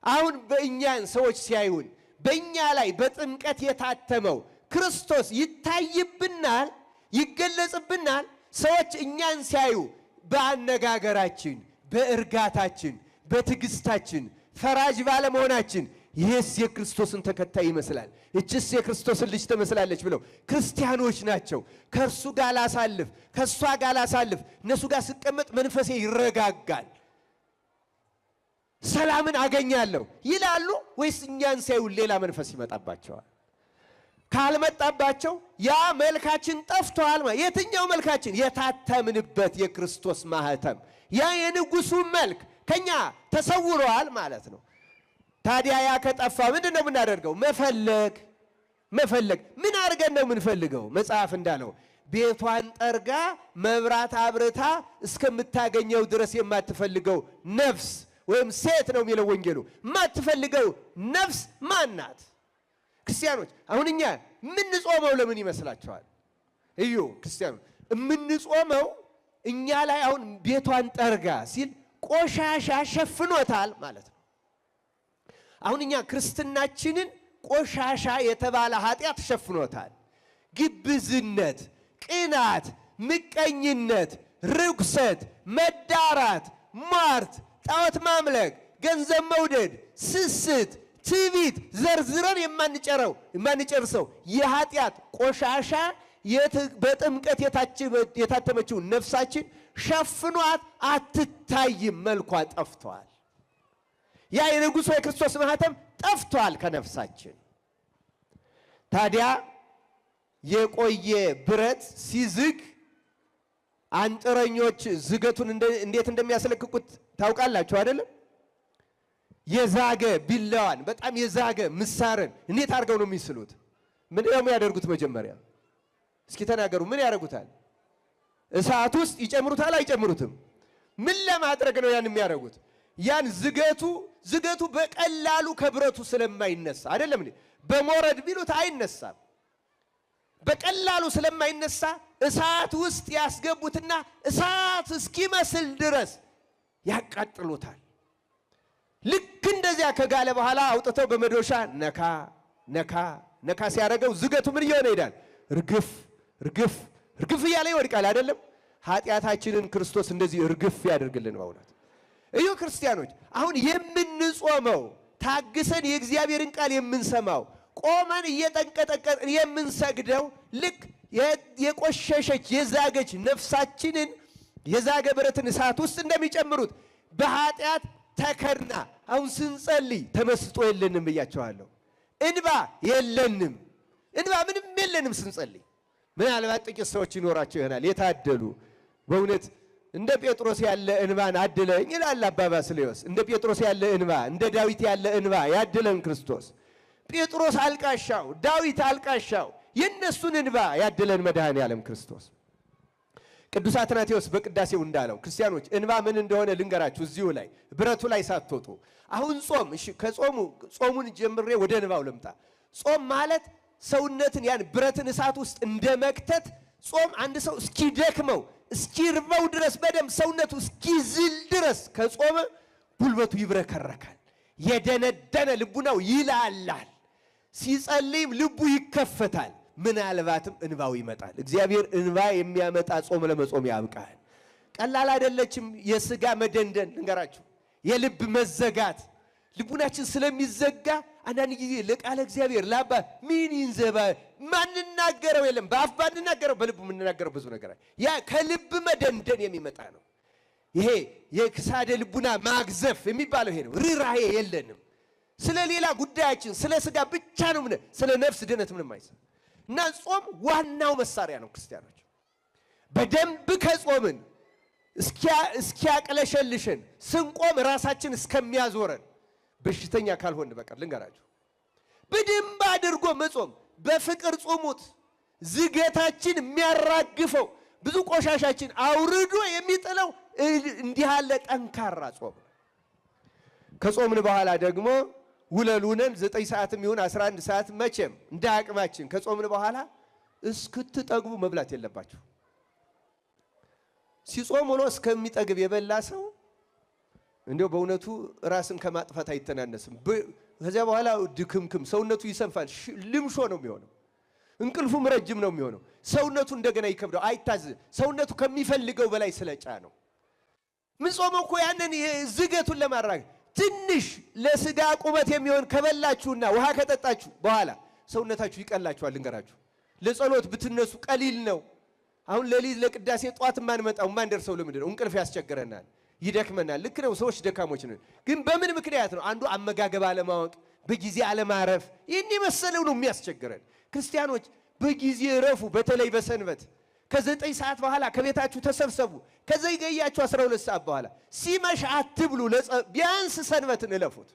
አሁን በእኛን ሰዎች ሲያዩን በእኛ ላይ በጥምቀት የታተመው ክርስቶስ ይታይብናል፣ ይገለጽብናል። ሰዎች እኛን ሲያዩ በአነጋገራችን፣ በእርጋታችን፣ በትዕግስታችን ፈራጅ ባለመሆናችን ይህስ የክርስቶስን ተከታይ ይመስላል፣ እችስ የክርስቶስን ልጅ ትመስላለች ብለው ክርስቲያኖች ናቸው ከእርሱ ጋር ላሳልፍ፣ ከእሷ ጋር ላሳልፍ፣ እነሱ ጋር ስቀመጥ መንፈሴ ይረጋጋል፣ ሰላምን አገኛለሁ ይላሉ ወይስ እኛን ሲያዩ ሌላ መንፈስ ይመጣባቸዋል? ካልመጣባቸው ያ መልካችን ጠፍቷል። የትኛው መልካችን? የታተምንበት የክርስቶስ ማህተም፣ ያ የንጉሱ መልክ ከኛ ተሰውሯል ማለት ነው። ታዲያ ያ ከጠፋ ምንድነው የምናደርገው? መፈለግ። ምን አድርገን ነው የምንፈልገው? መጽሐፍ እንዳለው ቤቷን ጠርጋ መብራት አብርታ እስከምታገኘው ድረስ የማትፈልገው ነፍስ ወይም ሴት ነው የሚለው ወንጌሉ። የማትፈልገው ነፍስ ማን ናት? ክርስቲያኖች አሁን እኛ የምንጾመው ለምን ይመስላችኋል? እዩ ክርስቲያኖች የምንጾመው እኛ ላይ አሁን ቤቷን ጠርጋ ሲል ቆሻሻ ሸፍኖታል ማለት ነው። አሁን እኛ ክርስትናችንን ቆሻሻ የተባለ ኃጢአት ሸፍኖታል። ግብዝነት፣ ቅናት፣ ምቀኝነት፣ ርኩሰት፣ መዳራት፣ ሟርት፣ ጣዖት ማምለክ፣ ገንዘብ መውደድ፣ ስስት፣ ትዕቢት ዘርዝረን የማንጨርሰው የኃጢአት ቆሻሻ በጥምቀት የታተመችው ነፍሳችን ሸፍኗት አትታይም፣ መልኳ ጠፍቷል። ያ የንጉሡ የክርስቶስ ማህተም ጠፍቷል ከነፍሳችን። ታዲያ የቆየ ብረት ሲዝግ አንጥረኞች ዝገቱን እንዴት እንደሚያስለቅቁት ታውቃላችሁ አይደለም? የዛገ ቢላዋን በጣም የዛገ ምሳርን እንዴት አድርገው ነው የሚስሉት? ምን ነው የሚያደርጉት? መጀመሪያ እስኪ ተናገሩ። ምን ያደርጉታል? እሳት ውስጥ ይጨምሩታል? አይጨምሩትም? ምን ለማድረግ ነው ያን የሚያደርጉት? ያን ዝገቱ በቀላሉ ከብረቱ ስለማይነሳ አይደለም እንዴ? በሞረድ ቢሉት አይነሳም። በቀላሉ ስለማይነሳ እሳት ውስጥ ያስገቡትና እሳት እስኪመስል ድረስ ያቃጥሉታል። ልክ እንደዚያ ከጋለ በኋላ አውጥተው በመዶሻ ነካ ነካ ነካ ሲያደርገው ዝገቱ ምን እየሆነ ይሄዳል? እርግፍ እያለ ይወድቃል አይደለም? ኃጢአታችንን ክርስቶስ እንደዚህ እርግፍ ያደርግልን። በእውነት እዩ ክርስቲያኖች፣ አሁን የምንጾመው ታግሰን የእግዚአብሔርን ቃል የምንሰማው ቆመን እየተንቀጠቀጥን የምንሰግደው ልክ የቆሸሸች የዛገች ነፍሳችንን የዛገ ብረትን እሳት ውስጥ እንደሚጨምሩት በኃጢአት ተከድና አሁን ስንጸልይ ተመስጦ የለንም ብያቸዋለሁ። እንባ የለንም፣ እንባ ምንም የለንም ስንጸልይ። ምናልባት ጥቂት ሰዎች ይኖራቸው ይሆናል የታደሉ በእውነት እንደ ጴጥሮስ ያለ እንባን አድለኝ ይላል አባ ባስልዮስ። እንደ ጴጥሮስ ያለ እንባ፣ እንደ ዳዊት ያለ እንባ ያድለን ክርስቶስ። ጴጥሮስ አልቃሻው፣ ዳዊት አልቃሻው፣ የነሱን እንባ ያድለን መድኃኔዓለም ክርስቶስ። ቅዱስ አትናቴዎስ በቅዳሴው እንዳለው ክርስቲያኖች እንባ ምን እንደሆነ ልንገራችሁ። እዚሁ ላይ ብረቱ ላይ ሳትወጡ አሁን ጾም፣ እሺ ጾሙን ጀምሬ ወደ እንባው ልምጣ። ጾም ማለት ሰውነትን ያን ብረትን እሳት ውስጥ እንደመክተት ጾም አንድ ሰው እስኪደክመው እስኪርበው ድረስ በደንብ ሰውነቱ እስኪዝል ድረስ ከጾመ ጉልበቱ ይብረከረካል፣ የደነደነ ልቡናው ይላላል፣ ሲጸልይም ልቡ ይከፈታል፣ ምናልባትም እንባው ይመጣል። እግዚአብሔር እንባ የሚያመጣ ጾም ለመጾም ያብቃል። ቀላል አይደለችም። የሥጋ መደንደን ልንገራችሁ፣ የልብ መዘጋት ልቡናችን ስለሚዘጋ አንዳንድ ጊዜ ለቃለ እግዚአብሔር ላባ ምን ይንዘባ ማንናገረው የለም። በአፍ ባንናገረው በልብ የምንናገረው ብዙ ነገር ያ ከልብ መደንደን የሚመጣ ነው። ይሄ የክሳደ ልቡና ማግዘፍ የሚባለው ይሄ ነው። ርህራሄ የለንም። ስለ ሌላ ጉዳያችን ስለ ሥጋ ብቻ ነው፣ ስለ ነፍስ ድነት ምንም አይሰራ እና ጾም ዋናው መሳሪያ ነው። ክርስቲያኖች በደንብ ከጾምን እስኪያቅለሸልሽን ስንቆም ራሳችን እስከሚያዞረን በሽተኛ ካልሆን በቀር ልንገራችሁ፣ በደንብ አድርጎ መጾም። በፍቅር ጾሙት። ዝገታችን የሚያራግፈው ብዙ ቆሻሻችን አውርዶ የሚጥለው እንዲህ ያለ ጠንካራ ጾም ነው። ከጾምን በኋላ ደግሞ ውለሉነን 9 ሰዓትም ይሁን 11 ሰዓት መቼም እንደ አቅማችን ከጾምን በኋላ እስክትጠግቡ መብላት የለባችሁ። ሲጾም ሆኖ እስከሚጠግብ የበላ ሰው እንደው በእውነቱ ራስን ከማጥፋት አይተናነስም። ከዚያ በኋላ ድክምክም ሰውነቱ ይሰንፋል፣ ልምሾ ነው የሚሆነው። እንቅልፉም ረጅም ነው የሚሆነው። ሰውነቱ እንደገና ይከብደው፣ አይታዝ ሰውነቱ ከሚፈልገው በላይ ስለጫ ነው። ምን ጾመው እኮ ያንን ዝገቱን ለማራግ ትንሽ ለስጋ ቁመት የሚሆን ከበላችሁና ውሃ ከጠጣችሁ በኋላ ሰውነታችሁ ይቀላችኋል። ልንገራችሁ፣ ለጸሎት ብትነሱ ቀሊል ነው። አሁን ለሊት ለቅዳሴ ጧት ማንመጣው ማንደርሰው ለምንድን ነው? እንቅልፍ ያስቸግረናል፣ ይደክመናል። ልክ ነው፣ ሰዎች ደካሞች ነን። ግን በምን ምክንያት ነው? አንዱ አመጋገብ አለማወቅ፣ በጊዜ አለማረፍ። ይህን የመሰለው ነው የሚያስቸግረን። ክርስቲያኖች በጊዜ ረፉ። በተለይ በሰንበት ከ9 ሰዓት በኋላ ከቤታችሁ ተሰብሰቡ። ከዘገያችሁ 12 ሰዓት በኋላ ሲመሽ አትብሉ። ቢያንስ ሰንበትን እለፉት።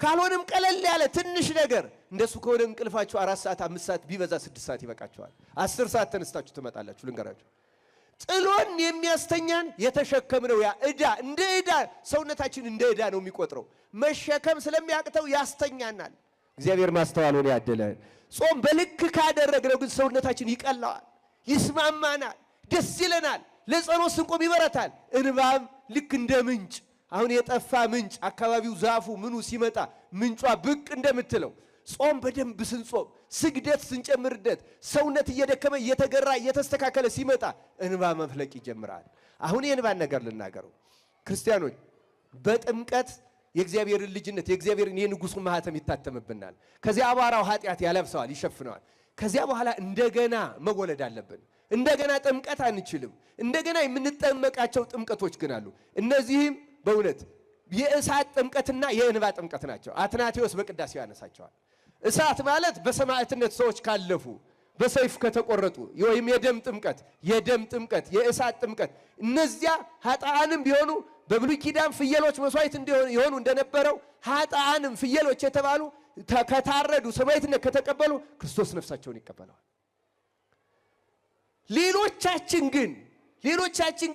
ካልሆነም ቀለል ያለ ትንሽ ነገር እንደሱ ከሆነ እንቅልፋችሁ 4 ሰዓት 5 ሰዓት ቢበዛ 6 ሰዓት ይበቃችኋል። 10 ሰዓት ተነስታችሁ ትመጣላችሁ። ልንገራችሁ፣ ጥሎን የሚያስተኛን የተሸከምነው ያ ዕዳ እንደ ዕዳ ሰውነታችን እንደ ዕዳ ነው የሚቆጥረው። መሸከም ስለሚያቅተው ያስተኛናል። እግዚአብሔር ማስተዋሉን ያደለን። ጾም በልክ ካደረግነው ግን ሰውነታችን ይቀላዋል፣ ይስማማናል፣ ደስ ይለናል። ለጸሎት ስንቆም ይበረታል። እንባም ልክ እንደ ምንጭ፣ አሁን የጠፋ ምንጭ አካባቢው ዛፉ ምኑ ሲመጣ ምንጯ ብቅ እንደምትለው ጾም በደንብ ስንጾም ስግደት ስንጨምርበት ሰውነት እየደከመ እየተገራ እየተስተካከለ ሲመጣ እንባ መፍለቅ ይጀምራል። አሁን የእንባን ነገር ልናገረው። ክርስቲያኖች በጥምቀት የእግዚአብሔርን ልጅነት የእግዚአብሔርን የንጉሱን ማህተም ይታተምብናል። ከዚያ አቧራው ኃጢአት ያለብሰዋል፣ ይሸፍነዋል። ከዚያ በኋላ እንደገና መወለድ አለብን። እንደገና ጥምቀት አንችልም። እንደገና የምንጠመቃቸው ጥምቀቶች ግን አሉ። እነዚህም በእውነት የእሳት ጥምቀትና የእንባ ጥምቀት ናቸው። አትናቴዎስ በቅዳሴው ያነሳቸዋል። እሳት ማለት በሰማዕትነት ሰዎች ካለፉ በሰይፍ ከተቆረጡ ወይም የደም ጥምቀት፣ የእሳት ጥምቀት። እነዚያ ኃጥአንም ቢሆኑ በብሉይ ኪዳን ፍየሎች መስዋዕት እንዲሆኑ እንደነበረው ኃጥአንም ፍየሎች የተባሉ ከታረዱ ሰማዕትነት ከተቀበሉ ክርስቶስ ነፍሳቸውን ይቀበለዋል። ሌሎቻችን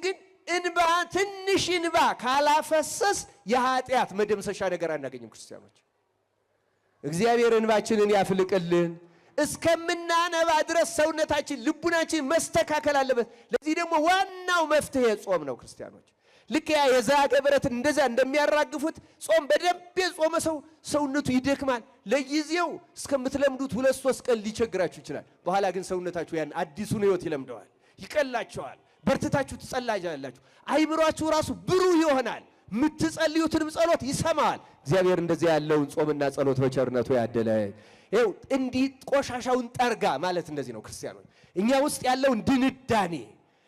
ግን እንባ ትንሽ እንባ ካላፈሰስ የኃጢአት መደምሰሻ ነገር አናገኝም። ክርስቲያኖች እግዚአብሔር እንባችንን ያፍልቅልን። እስከምናነባ ድረስ ሰውነታችን ልቡናችን መስተካከል አለበት። ለዚህ ደግሞ ዋናው መፍትሄ ጾም ነው። ክርስቲያኖች ልክ ያ የዛገ ብረትን እንደዛ እንደሚያራግፉት ጾም በደንብ የጾመ ሰው ሰውነቱ ይደክማል። ለጊዜው እስከምትለምዱት 2-3 ቀን ሊቸግራችሁ ይችላል። በኋላ ግን ሰውነታችሁ ያን አዲሱን ሕይወት ይለምደዋል፣ ይቀላችኋል። በርትታችሁ ትጸልያላችሁ። አይምሯችሁ ራሱ ብሩህ ይሆናል። የምትጸልዩትንም ጸሎት ይሰማል። እግዚአብሔር እንደዚህ ያለውን ጾምና ጸሎት በቸርነቱ ያደለን። ይኸው እንዲህ ቆሻሻውን ጠርጋ ማለት እንደዚህ ነው። ክርስቲያኖች እኛ ውስጥ ያለውን ድንዳኔ፣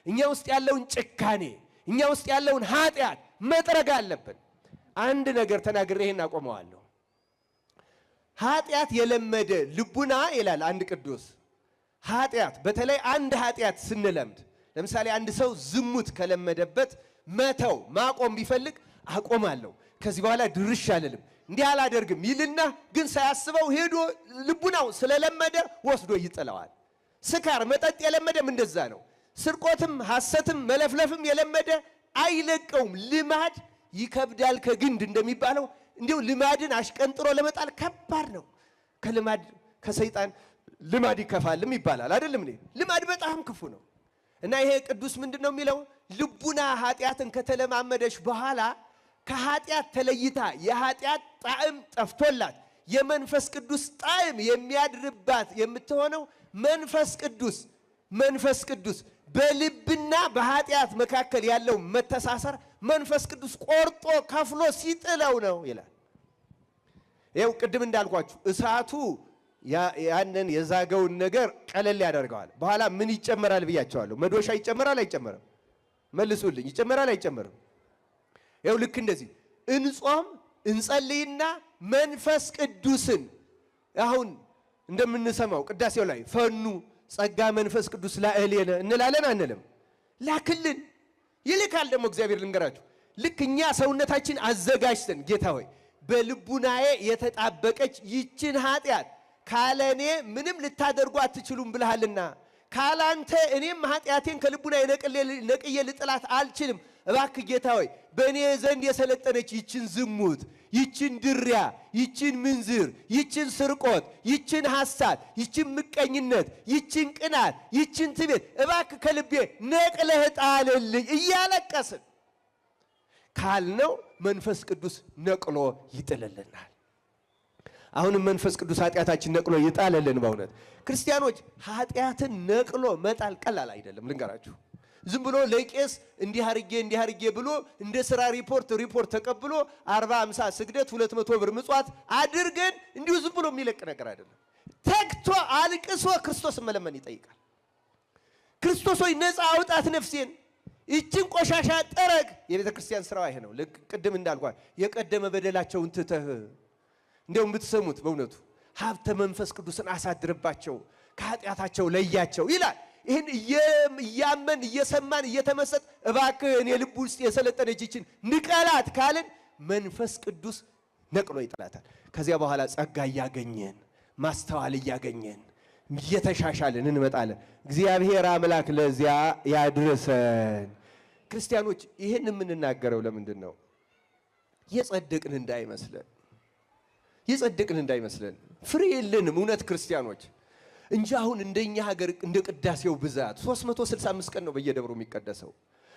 እኛ ውስጥ ያለውን ጭካኔ፣ እኛ ውስጥ ያለውን ኃጢአት መጥረግ አለብን። አንድ ነገር ተናግሬ ይሄን አቆመዋለሁ። ኃጢአት የለመደ ልቡና ይላል አንድ ቅዱስ። ኃጢአት በተለይ አንድ ኃጢአት ስንለምድ፣ ለምሳሌ አንድ ሰው ዝሙት ከለመደበት መተው ማቆም ቢፈልግ አቆማለሁ፣ ከዚህ በኋላ ድርሽ አልልም፣ እንዲህ አላደርግም ይልና ግን ሳያስበው ሄዶ ልቡናው ስለለመደ ወስዶ ይጥለዋል። ስካር መጠጥ የለመደም እንደዛ ነው። ስርቆትም ሐሰትም መለፍለፍም የለመደ አይለቀውም። ልማድ ይከብዳል ከግንድ እንደሚባለው እንዲሁ ልማድን አሽቀንጥሮ ለመጣል ከባድ ነው። ከልማድ ከሰይጣን ልማድ ይከፋልም ይባላል አይደለም? ልማድ በጣም ክፉ ነው። እና ይሄ ቅዱስ ምንድን ነው የሚለው? ልቡና ኃጢአትን ከተለማመደች በኋላ ከኃጢአት ተለይታ የኃጢአት ጣዕም ጠፍቶላት የመንፈስ ቅዱስ ጣዕም የሚያድርባት የምትሆነው መንፈስ ቅዱስ በልብና በኃጢአት መካከል ያለው መተሳሰር መንፈስ ቅዱስ ቆርጦ ከፍሎ ሲጥለው ነው ይላል። ይኸው ቅድም እንዳልኳችሁ እሳቱ ያንን የዛገውን ነገር ቀለል ያደርገዋል። በኋላ ምን ይጨመራል ብያቸዋለሁ። መዶሻ ይጨመራል አይጨመርም? መልሱልኝ። ይጨመራል አይጨመርም? ይኸው ልክ እንደዚህ እንጾም እንጸልይና መንፈስ ቅዱስን አሁን እንደምንሰማው ቅዳሴው ላይ ፈኑ ጸጋ መንፈስ ቅዱስ ላዕሌነ እንላለን አንልም? ላክልን ይልካል። ደግሞ እግዚአብሔር ልንገራችሁ፣ ልክ እኛ ሰውነታችን አዘጋጅተን ጌታ ሆይ በልቡናዬ የተጣበቀች ይችን ኃጢአት ካለኔ ምንም ልታደርጉ አትችሉም ብለሃልና ካላንተ እኔም ኃጢአቴን ከልቡናዬ ነቅዬ ልጥላት አልችልም። እባክህ ጌታ ሆይ በእኔ ዘንድ የሰለጠነች ይችን ዝሙት፣ ይችን ድሪያ፣ ይችን ምንዝር፣ ይችን ስርቆት፣ ይችን ሐሳት፣ ይችን ምቀኝነት፣ ይችን ቅናት፣ ይችን ትዕቢት እባክህ ከልቤ ነቅለህ ጣልልኝ እያለቀስን ካልነው መንፈስ ቅዱስ ነቅሎ ይጥልልናል። አሁንም መንፈስ ቅዱስ ኃጢአታችን ነቅሎ ይጣልልን። በእውነት ክርስቲያኖች ኃጢአትን ነቅሎ መጣል ቀላል አይደለም። ልንገራችሁ፣ ዝም ብሎ ለቄስ እንዲህ አርጌ ብሎ እንደ ሥራ ሪፖርት ተቀብሎ 40 50 ስግደት 200 ብር ምጽዋት አድርገን እንዲሁ ዝም ብሎ የሚለቅ ነገር አይደለም። ተግቶ አልቅሶ ክርስቶስን መለመን ይጠይቃል። ክርስቶስ ሆይ ነፃ አውጣት ነፍሴን፣ ይችን ቆሻሻ ጠረግ። የቤተ ክርስቲያን ስራው ይሄ ነው። ቅድም እንዳልኳት የቀደመ በደላቸውን ትተህ እንደውም ብትሰሙት በእውነቱ ሀብተ መንፈስ ቅዱስን አሳድርባቸው፣ ከኃጢአታቸው ለያቸው ይላል። ይህን እያመን እየሰማን እየተመሰጥ እባክህ እኔ ልብ ውስጥ የሰለጠነች ይችን ንቀላት ካልን መንፈስ ቅዱስ ነቅሎ ይጥላታል። ከዚያ በኋላ ጸጋ እያገኘን ማስተዋል እያገኘን እየተሻሻልን እንመጣለን። እግዚአብሔር አምላክ ለዚያ ያድርሰን። ክርስቲያኖች ይህን የምንናገረው ለምንድን ነው? የጸደቅን እንዳይመስለን ፍሬ የለንም እውነት ክርስቲያኖች እንጂ አሁን እንደኛ ሀገር እንደ ቅዳሴው ብዛት 365 ቀን ነው በየደብሩ የሚቀደሰው።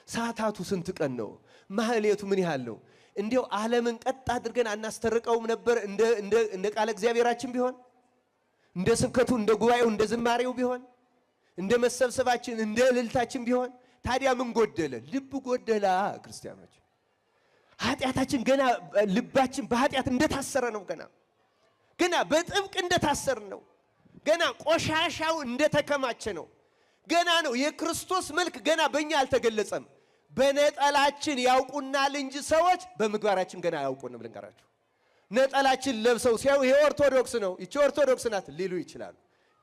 ሰዓታቱ ስንት ቀን ነው? ማህሌቱ ምን ያህል ነው? እንዲያው ዓለምን ቀጥ አድርገን አናስተርቀውም ነበር እንደ ቃለ እግዚአብሔራችን ቢሆን፣ እንደ ስብከቱ እንደ ጉባኤው እንደ ዝማሬው ቢሆን፣ እንደ መሰብሰባችን እንደ እልልታችን ቢሆን። ታዲያ ምን ጎደለ? ልብ ጎደላ። ክርስቲያኖች ኃጢአታችን ገና ልባችን በኃጢአት እንደታሰረ ነው። ገና በጥብቅ እንደታሰረ ነው። ገና ቆሻሻው እንደተከማቸ ነው። ገና ነው። የክርስቶስ መልክ ገና በእኛ አልተገለጸም። በነጠላችን ያውቁናል እንጂ ሰዎች በምግባራችን ገና አያውቁንም። ልንገራችሁ፣ ነጠላችን ለብሰው ሲያዩ ይሄ ኦርቶዶክስ ነው፣ ይቺ ኦርቶዶክስ ናት ሊሉ ይችላሉ።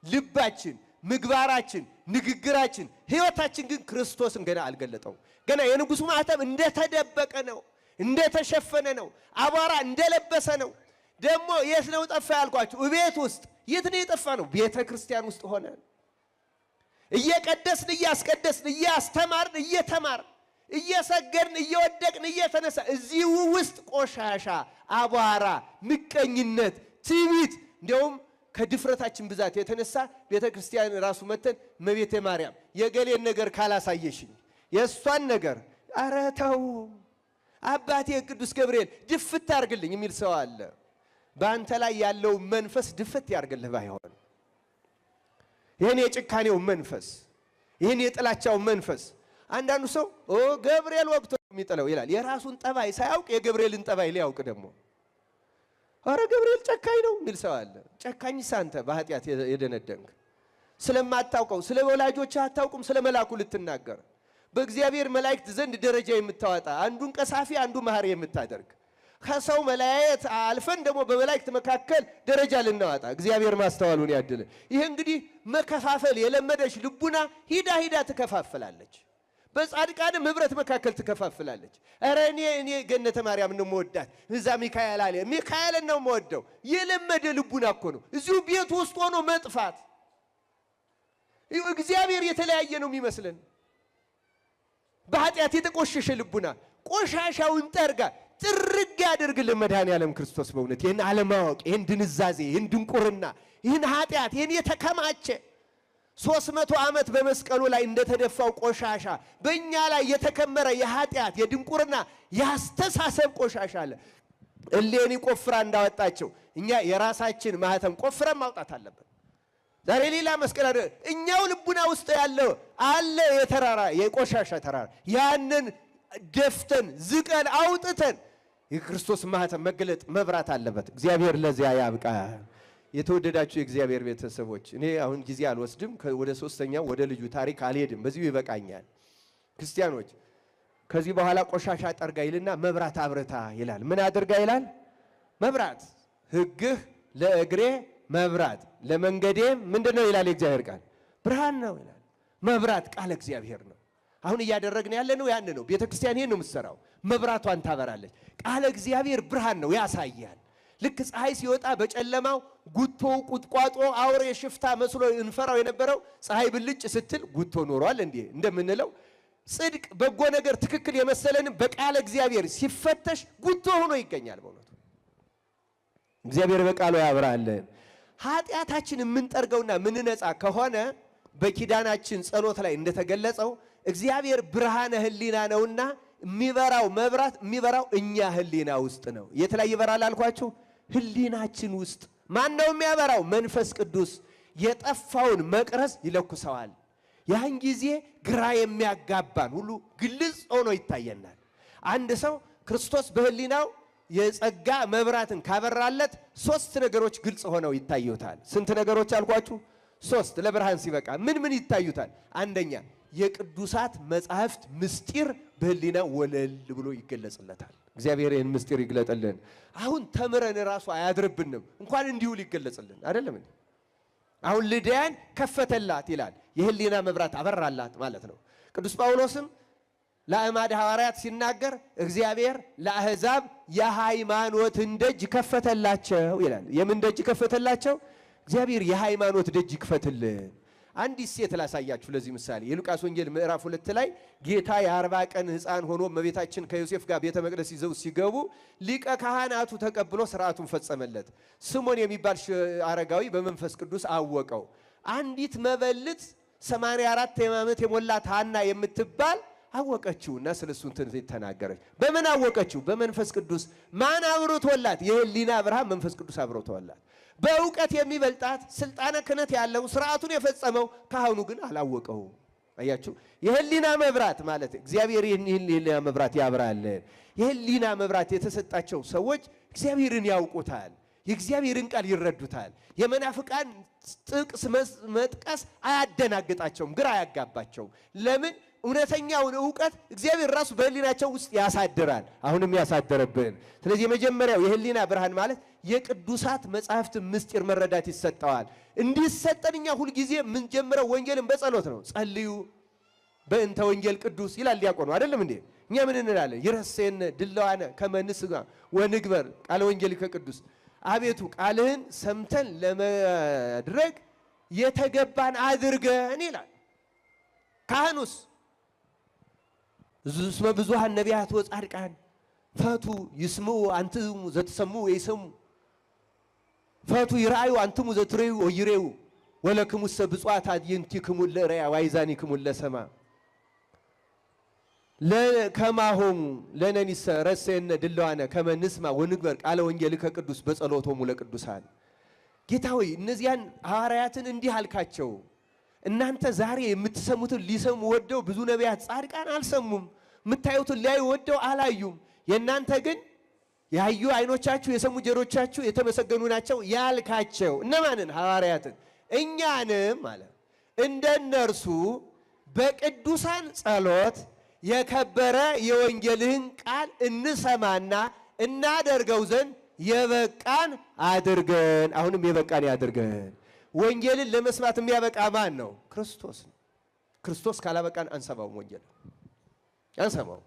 ልባችን፣ ምግባራችን፣ ንግግራችን፣ ሕይወታችን ግን ክርስቶስን ገና አልገለጠው። ገና የንጉሡ ማኅተም እንደተደበቀ ነው፣ እንደተሸፈነ ነው፣ አቧራ እንደለበሰ ነው። ደግሞ የት ነው ጠፋ ያልኳችሁ? ቤት ውስጥ። የት ነው የጠፋ ነው? ቤተ ክርስቲያን ውስጥ ሆነ እየቀደስን እያስቀደስን እያስተማርን እየተማርን እየሰገድን እየወደቅን እየተነሳ እዚሁ ውስጥ ቆሻሻ፣ አቧራ፣ ምቀኝነት፣ ትዕቢት እንዲያውም ከድፍረታችን ብዛት የተነሳ ቤተ ክርስቲያን ራሱ መተን እመቤቴ ማርያም የገሌን ነገር ካላሳየሽኝ የእሷን ነገር ኧረ ተው አባቴ ቅዱስ ገብርኤል ድፍት አድርግልኝ የሚል ሰው አለ። በአንተ ላይ ያለው መንፈስ ድፍት ያርግልህ ባይሆን ይህን የጭካኔው መንፈስ ይህን የጥላቻው መንፈስ አንዳንዱ ሰው ገብርኤል ወቅቶ የሚጥለው ይላል። የራሱን ጠባይ ሳያውቅ የገብርኤልን ጠባይ ሊያውቅ ደግሞ ኧረ ገብርኤል ጨካኝ ነው የሚል ሰው አለ። ጨካኝ ሳንተ በኃጢአት የደነደንክ ስለማታውቀው ስለ ወላጆች አታውቁም፣ ስለ መላኩ ልትናገር በእግዚአብሔር መላእክት ዘንድ ደረጃ የምታወጣ አንዱን ቀሳፊ አንዱ መሐሪ የምታደርግ ከሰው መላእክት አልፈን ደግሞ በመላእክት መካከል ደረጃ ልናወጣ እግዚአብሔር ማስተዋሉን ያድል። ይሄ እንግዲህ መከፋፈል የለመደች ልቡና ሂዳ ትከፋፈላለች። በጻድቃንም ህብረት መካከል ትከፋፈላለች። ኧረ እኔ ገነተ ማርያም ነው የምወዳት፣ እዛ ሚካኤል አለ ሚካኤልን ነው የምወደው። የለመደ ልቡና እኮ ነው እዚሁ ቤት ውስጥ ሆኖ መጥፋት። እግዚአብሔር የተለያየ ነው የሚመስለን። በኃጢአት የተቆሸሸ ልቡና ቆሻሻውን ጠርጋ ጥርግ ያደርግልን መድኃኔዓለም ክርስቶስ። በእውነት ይህን አለማወቅ፣ ይህን ድንዛዜ፣ ይህን ድንቁርና፣ ይህን ኃጢአት፣ ይህን የተከማቸ 300 ዓመት በመስቀሉ ላይ እንደተደፋው ቆሻሻ በእኛ ላይ የተከመረ የኃጢአት የድንቁርና የአስተሳሰብ ቆሻሻ አለ። እሌኒ ቆፍራ እንዳወጣቸው እኛ የራሳችን ማህተም ቆፍረን ማውጣት አለብን። ዛሬ ሌላ መስቀል አለ እኛው ልቡና ውስጥ ያለው አለ የተራራ የቆሻሻ ተራራ ያንን ደፍተን ዝቀን አውጥተን የክርስቶስ ማህተም መገለጥ መብራት አለበት። እግዚአብሔር ለዚያ ያብቃ። የተወደዳችሁ የእግዚአብሔር ቤተሰቦች እኔ አሁን ጊዜ አልወስድም። ወደ ሶስተኛው ወደ ልጁ ታሪክ አልሄድም። በዚሁ ይበቃኛል። ክርስቲያኖች ከዚህ በኋላ ቆሻሻ ጠርጋ ይልና መብራት አብረታ ይላል። ምን አድርጋ ይላል? መብራት። ሕግህ ለእግሬ መብራት ለመንገዴም ምንድነው ይላል የእግዚአብሔር ቃል? ብርሃን ነው ይላል። መብራት ቃል እግዚአብሔር ነው። አሁን እያደረግን ያለ ነው ያን ነው። ቤተ ክርስቲያን ይሄን ነው የምትሰራው። መብራቷን ታበራለች። ቃል እግዚአብሔር ብርሃን ነው፣ ያሳያል። ልክ ፀሐይ ሲወጣ በጨለማው ጉቶው ቁጥቋጦ አውሬ ሽፍታ መስሎ እንፈራው የነበረው ፀሐይ ብልጭ ስትል ጉቶ ኖሯል እንዴ እንደምንለው ጽድቅ በጎ ነገር ትክክል የመሰለንም በቃል እግዚአብሔር ሲፈተሽ ጉቶ ሆኖ ይገኛል። በእውነቱ እግዚአብሔር በቃሉ ያብራልን። ኃጢአታችን የምንጠርገውና ምንነጻ ከሆነ በኪዳናችን ጸሎት ላይ እንደተገለጸው እግዚአብሔር ብርሃነ ሕሊና ነውና የሚበራው መብራት የሚበራው እኛ ህሊና ውስጥ ነው። የተለያየ ይበራል አልኳችሁ? ህሊናችን ውስጥ። ማን ነው የሚያበራው? መንፈስ ቅዱስ የጠፋውን መቅረዝ ይለኩሰዋል። ያን ጊዜ ግራ የሚያጋባን ሁሉ ግልጽ ሆኖ ይታየናል። አንድ ሰው ክርስቶስ በህሊናው የጸጋ መብራትን ካበራለት 3 ነገሮች ግልጽ ሆነው ይታዩታል። ስንት ነገሮች አልኳችሁ? 3 ለብርሃን ሲበቃ ምን ይታዩታል? አንደኛ የቅዱሳት መጻሕፍት ምስጢር በህሊናው ወለል ብሎ ይገለጽለታል። እግዚአብሔር ይህን ምስጢር ይግለጥልን። አሁን ተምረን ራሱ አያድርብንም፣ እንኳን እንዲሁ ሊገለጽልን አይደለም እንዴ? አሁን ልዳያን ከፈተላት ይላል፣ የህሊና መብራት አበራላት ማለት ነው። ቅዱስ ጳውሎስም ለአእማድ ሐዋርያት ሲናገር እግዚአብሔር ለአሕዛብ የሃይማኖትን ደጅ ከፈተላቸው ይላል። የምን ደጅ ከፈተላቸው? እግዚአብሔር የሃይማኖት ደጅ ይክፈትልን። አንዲት ሴት ላሳያችሁ ለዚህ ምሳሌ። የሉቃስ ወንጌል ምዕራፍ 2 ላይ ጌታ የ40 ቀን ሕፃን ሆኖ እመቤታችን ከዮሴፍ ጋር ቤተ መቅደስ ይዘው ሲገቡ ሊቀ ካህናቱ ተቀብሎ ሥርዓቱን ፈጸመለት። ስሞን የሚባል አረጋዊ በመንፈስ ቅዱስ አወቀው። አንዲት መበልት 84 ዓመት የሞላት ሐና የምትባል አወቀችውና ስለሱን ትንቢት ተናገረች። በምን አወቀችው? በመንፈስ ቅዱስ። ማን አብሮቶላት? የህሊና ብርሃን መንፈስ ቅዱስ አብሮቶላት። በእውቀት የሚበልጣት ስልጣነ ክህነት ያለው ሥርዓቱን የፈጸመው ካህኑ ግን አላወቀው። አያችሁ፣ የህሊና መብራት ማለት እግዚአብሔር ይህን የህሊና መብራት ያብራልን። የህሊና መብራት የተሰጣቸው ሰዎች እግዚአብሔርን ያውቁታል፣ የእግዚአብሔርን ቃል ይረዱታል። የመናፍቃን ጥቅስ መጥቀስ አያደናግጣቸውም፣ ግራ አያጋባቸውም። ለምን? እውነተኛውን ዕውቀት እግዚአብሔር ራሱ በህሊናቸው ውስጥ ያሳድራል፣ አሁንም ያሳደረብን። ስለዚህ የመጀመሪያው የህሊና ብርሃን ማለት የቅዱሳት መጻሕፍት ምስጢር መረዳት ይሰጠዋል። እንዲሰጠን እኛ ሁልጊዜ የምንጀምረው ወንጌልን በጸሎት ነው። ጸልዩ በእንተ ወንጌል ቅዱስ ይላል ዲያቆኑ አይደለም እንዴ? እኛ ምን እንላለን? ይረሴን ድለዋነ ከመንስጋ ወንግበር ቃለ ወንጌል ከቅዱስ። አቤቱ ቃልህን ሰምተን ለመድረግ የተገባን አድርገን ይላል። ካህኑስ እስመ ብዙኃን ነቢያት ወጻድቃን ፈቱ ይስምዑ አንትሙ ዘትሰምዑ ወይሰሙ ፈቱ ይርአዩ አንትሙ ዘትሬዩ ወይሬዩ ወለክሙሰ ብፁዓት አዕይንቲክሙ ለርእያ ወአእዛኒክሙ ለሰማ ለከማሆሙ ለነኒሰ ረሴነ ድለዋነ ከመ ንስማ ወንግበር ቃለ ወንጌልከ ቅዱስ በጸሎቶሙ ለቅዱሳን። ጌታ ሆይ እነዚያን ሐዋርያትን እንዲህ አልካቸው፣ እናንተ ዛሬ የምትሰሙትን ሊሰሙ ወደው ብዙ ነቢያት ጻድቃን አልሰሙም፣ የምታዩትን ሊያዩ ወደው አላዩም። የእናንተ ግን ያዩ አይኖቻችሁ የሰሙ ጆሮቻችሁ የተመሰገኑ ናቸው ያልካቸው እነማንን? ሐዋርያትን። እኛንም ማለት እንደነርሱ በቅዱሳን ጸሎት የከበረ የወንጌልህን ቃል እንሰማና እናደርገው ዘንድ የበቃን አድርገን። አሁንም የበቃን ያድርገን። ወንጌልን ለመስማት የሚያበቃ ማን ነው? ክርስቶስ ነው። ክርስቶስ ካላበቃን አንሰማውም፣ ወንጌል አንሰማውም።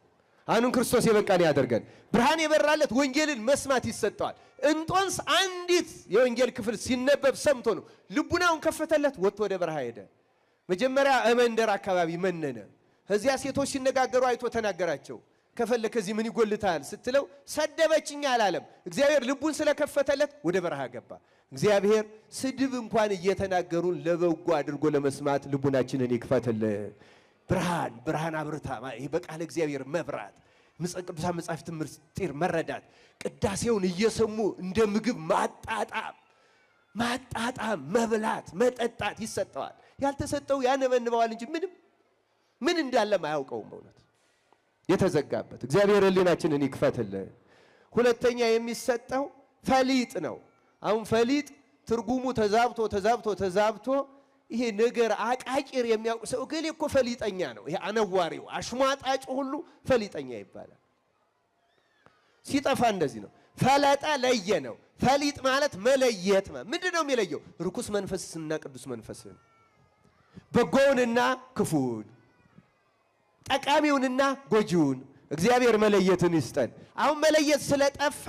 አሁንም ክርስቶስ የበቃን ያደርገን። ብርሃን የበራለት ወንጌልን መስማት ይሰጠዋል። እንጦንስ አንዲት የወንጌል ክፍል ሲነበብ ሰምቶ ነው ልቡናውን ከፈተለት፣ ወጥቶ ወደ በረሃ ሄደ። መጀመሪያ መንደር አካባቢ መነነ። እዚያ ሴቶች ሲነጋገሩ አይቶ ተናገራቸው። ከፈለ ከዚህ ምን ይጎልታል ስትለው ሰደበችኝ አላለም። እግዚአብሔር ልቡን ስለከፈተለት ወደ በረሃ ገባ። እግዚአብሔር ስድብ እንኳን እየተናገሩን ለበጎ አድርጎ ለመስማት ልቡናችንን ይክፈትልን። ብርሃን አብርታ ይሄ በቃለ እግዚአብሔር መብራት ቅዱሳን መጻሕፍት ምስጢር መረዳት፣ ቅዳሴውን እየሰሙ እንደ ምግብ ማጣጣም መብላት መጠጣት ይሰጠዋል። ያልተሰጠው ያነበንበዋል እንጂ ምን እንዳለም አያውቀውም። በእውነት የተዘጋበት እግዚአብሔር ሕሊናችንን ይክፈትልን። ሁለተኛ የሚሰጠው ፈሊጥ ነው። አሁን ፈሊጥ ትርጉሙ ተዛብቶ ይሄ ነገር አቃቂር የሚያውቅ ሰው ግን እኮ ፈሊጠኛ ነው። ይሄ አነዋሪው አሽሟጣጭ ሁሉ ፈሊጠኛ ይባላል። ሲጠፋ እንደዚህ ነው። ፈለጠ ለየ ነው። ፈሊጥ ማለት መለየት ማለት ምንድን ነው? የሚለየው ርኩስ መንፈስና ቅዱስ መንፈስን፣ በጎውንና ክፉን፣ ጠቃሚውንና ጎጂውን እግዚአብሔር መለየትን ይስጠን። አሁን መለየት ስለጠፋ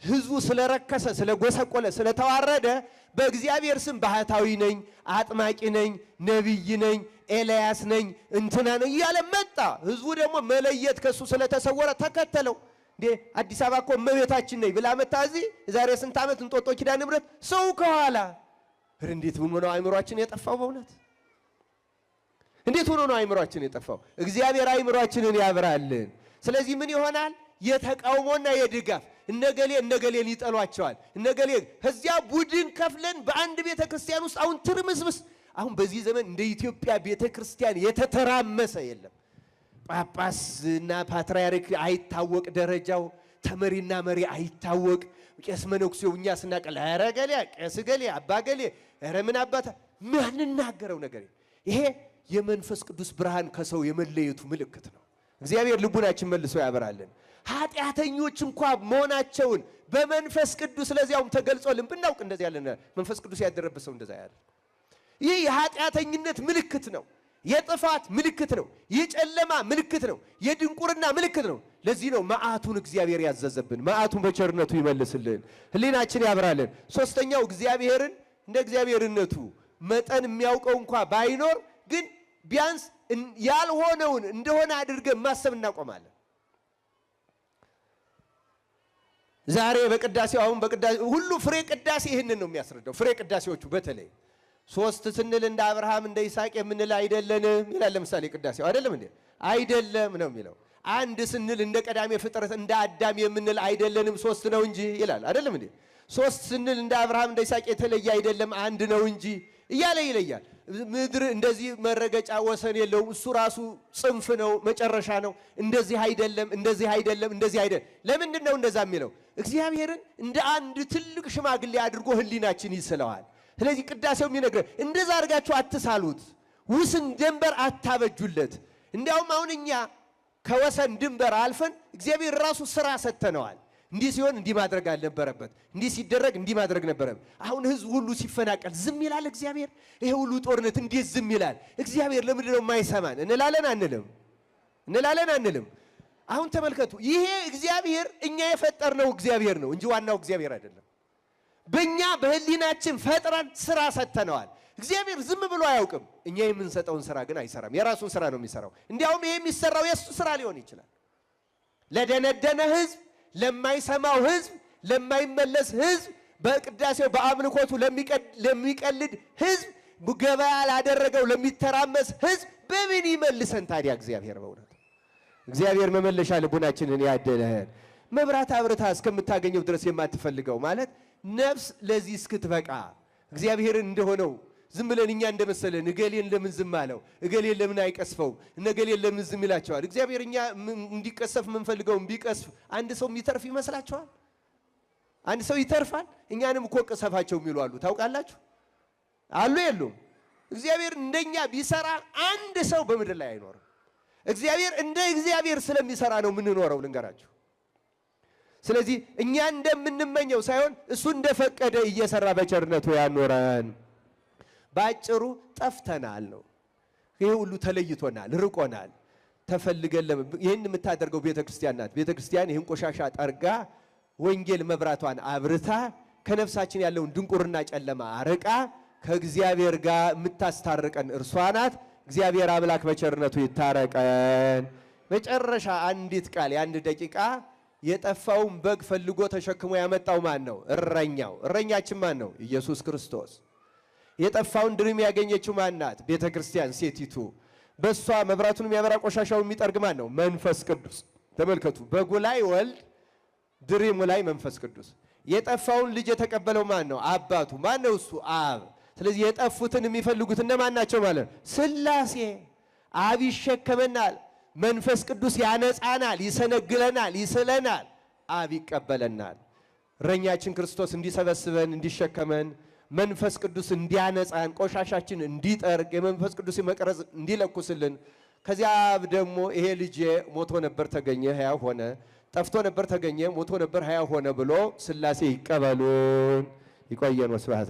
ህዝቡ ስለረከሰ ስለጎሰቆለ ስለተዋረደ በእግዚአብሔር ስም ባህታዊ ነኝ፣ አጥማቂ ነኝ፣ ነቢይ ነኝ፣ ኤልያስ ነኝ፣ እንትና ነኝ እያለ መጣ። ህዝቡ ደግሞ መለየት ከሱ ስለተሰወረ ተከተለው። እንዴ አዲስ አበባ እኮ እመቤታችን ነኝ ብላ መጣ። እዚህ የዛሬ ስንት ዓመት እንጦጦ ኪዳነ ምሕረት ሰው ከኋላ እንዴት ሆኖ ነው አእምሯችን የጠፋው? በእውነት እንዴት ሆኖ ነው አእምሯችን የጠፋው? እግዚአብሔር አእምሯችንን ያብራልን። ስለዚህ ምን ይሆናል? የተቃውሞና የድጋፍ እነገሌን ይጠሏቸዋል እነገሌ ከዚያ ቡድን ከፍለን በአንድ ቤተክርስቲያን ውስጥ አሁን ትርምስምስ። አሁን በዚህ ዘመን እንደ ኢትዮጵያ ቤተክርስቲያን የተተራመሰ የለም። ጳጳስና ፓትርያርክ አይታወቅ ደረጃው፣ ተመሪና መሪ አይታወቅ። ቄስ መነኩሴው እኛ ስናቀል ኧረ ገሌ ቄስ ገሌ አባ ገሌ ኧረ ምን አባታ ማንናገረው ነገር ይሄ የመንፈስ ቅዱስ ብርሃን ከሰው የመለየቱ ምልክት ነው። እግዚአብሔር ልቡናችን መልሶ ያበራልን። ኃጢአተኞች እንኳን መሆናቸውን በመንፈስ ቅዱስ ለዚያውም ተገልጾልን ብናውቅ እንደዚህ ያለ መንፈስ ቅዱስ ያደረበት ሰው እንደዛ ያለ ይህ የኃጢአተኝነት ምልክት ነው። የጥፋት ምልክት ነው። የጨለማ ምልክት ነው። የድንቁርና ምልክት ነው። ለዚህ ነው መዓቱን እግዚአብሔር ያዘዘብን። መዓቱን በቸርነቱ ይመልስልን፣ ህሊናችን ያብራልን። ሶስተኛው እግዚአብሔርን እንደ እግዚአብሔርነቱ መጠን የሚያውቀው እንኳን ባይኖር ግን ቢያንስ ያልሆነውን እንደሆነ አድርገን ማሰብ እናቆማለን። ዛሬ በቅዳሴው አሁን በቅዳሴ ሁሉ ፍሬ ቅዳሴ ይህንን ነው የሚያስረዳው። ፍሬ ቅዳሴዎቹ በተለይ ሶስት ስንል እንደ አብርሃም እንደ ይስሐቅ የምንል አይደለንም ይላል። ለምሳሌ ቅዳሴው አይደለም እንዴ? አይደለም ነው የሚለው። አንድ ስንል እንደ ቀዳሜ ፍጥረት እንደ አዳም የምንል አይደለንም ሶስት ነው እንጂ ይላል። አይደለም እንዴ? ሶስት ስንል እንደ አብርሃም እንደ ይስሐቅ የተለየ አይደለም አንድ ነው እንጂ እያለ ይለያል። ምድር እንደዚህ መረገጫ ወሰን የለውም። እሱ ራሱ ጽንፍ ነው፣ መጨረሻ ነው። እንደዚህ አይደለም፣ እንደዚህ አይደለም፣ እንደዚህ አይደለም። ለምንድን ነው እንደዛ የሚለው? እግዚአብሔርን እንደ አንድ ትልቅ ሽማግሌ አድርጎ ህሊናችን ይስለዋል። ስለዚህ ቅዳሴው የሚነግረን እንደዛ አድርጋችሁ አትሳሉት፣ ውስን ድንበር አታበጁለት። እንዲያውም አሁን እኛ ከወሰን ድንበር አልፈን እግዚአብሔር ራሱ ስራ ሰጥተነዋል። እንዲህ ሲሆን እንዲህ ማድረግ አልነበረበት፣ እንዲህ ሲደረግ እንዲህ ማድረግ ነበረበት። አሁን ህዝብ ሁሉ ሲፈናቀል ዝም ይላል እግዚአብሔር? ይሄ ሁሉ ጦርነት እንዴት ዝም ይላል እግዚአብሔር? ለምንድን ነው የማይሰማን እንላለን አንልም? እንላለን አንልም? አሁን ተመልከቱ፣ ይሄ እግዚአብሔር እኛ የፈጠርነው እግዚአብሔር ነው እንጂ ዋናው እግዚአብሔር አይደለም። በእኛ በህሊናችን ፈጥረን ስራ ሰጥተነዋል። እግዚአብሔር ዝም ብሎ አያውቅም። እኛ የምንሰጠውን ስራ ግን አይሰራም። የራሱን ስራ ነው የሚሰራው። እንዲያውም ይሄ የሚሰራው የእሱ ስራ ሊሆን ይችላል። ለደነደነ ህዝብ፣ ለማይሰማው ህዝብ፣ ለማይመለስ ህዝብ፣ በቅዳሴው በአምልኮቱ ለሚቀልድ ህዝብ፣ ገበያ ላደረገው ለሚተራመስ ህዝብ በምን ይመልሰን ታዲያ እግዚአብሔር? በእውነት እግዚአብሔር መመለሻ ልቡናችንን ያደለህን። መብራት አብርታ እስከምታገኘው ድረስ የማትፈልገው ማለት ነፍስ ለዚህ እስክትበቃ እግዚአብሔርን እንደሆነው ዝም ብለን እኛ እንደመሰለን እገሌን ለምን ዝም አለው፣ እገሌን ለምን አይቀስፈው፣ እነገሌን ለምን ዝም ይላቸዋል? እግዚአብሔር እኛ እንዲቀሰፍ የምንፈልገው ቢቀስፍ አንድ ሰው የሚተርፍ ይመስላችኋል? አንድ ሰው ይተርፋል? እኛንም እኮ ቀሰፋቸው የሚሉ አሉ። ታውቃላችሁ? አሉ የሉም? እግዚአብሔር እንደኛ ቢሰራ አንድ ሰው በምድር ላይ አይኖርም። እግዚአብሔር እንደ እግዚአብሔር ስለሚሰራ ነው የምንኖረው። ልንገራችሁ። ስለዚህ እኛ እንደምንመኘው ሳይሆን እሱ እንደፈቀደ እየሰራ በቸርነቱ ያኖረን። ባጭሩ ጠፍተናል ነው። ይሄ ሁሉ ተለይቶናል፣ ርቆናል። ተፈልገን ይህን የምታደርገው ቤተክርስቲያን ናት። ቤተክርስቲያን ይህን ቆሻሻ ጠርጋ ወንጌል መብራቷን አብርታ ከነፍሳችን ያለውን ድንቁርና ጨለማ አርቃ ከእግዚአብሔር ጋር የምታስታርቀን እርሷ ናት። እግዚአብሔር አምላክ በቸርነቱ ይታረቀን። መጨረሻ አንዲት ቃል የአንድ ደቂቃ የጠፋውን በግ ፈልጎ ተሸክሞ ያመጣው ማን ነው? እረኛው። እረኛችን ማን ነው? ኢየሱስ ክርስቶስ። የጠፋውን ድሪም ያገኘችው ማን ናት? ቤተ ክርስቲያን ሴቲቱ። በሷ መብራቱን የሚያበራ ቆሻሻውን የሚጠርግ ማን ነው? መንፈስ ቅዱስ። ተመልከቱ፣ በጉ ላይ ወልድ፣ ድሪሙ ላይ መንፈስ ቅዱስ። የጠፋውን ልጅ የተቀበለው ማን ነው? አባቱ። ማን ነው እሱ? አብ። ስለዚህ የጠፉትን የሚፈልጉት እነማን ናቸው ማለት ነው? ሥላሴ። አብ ይሸከመናል፣ መንፈስ ቅዱስ ያነጻናል፣ ይሰነግለናል፣ ይስለናል፣ አብ ይቀበለናል። እረኛችን ክርስቶስ እንዲሰበስበን እንዲሸከመን መንፈስ ቅዱስ እንዲያነጻን ቆሻሻችን እንዲጠርግ የመንፈስ ቅዱስ መቅረዝ እንዲለኩስልን ከዚያ ደግሞ ይሄ ልጄ ሞቶ ነበር ተገኘ ሕያው ሆነ፣ ጠፍቶ ነበር ተገኘ ሞቶ ነበር ሕያው ሆነ ብሎ ሥላሴ ይቀበሉን። ይቆየን። ወስብሐት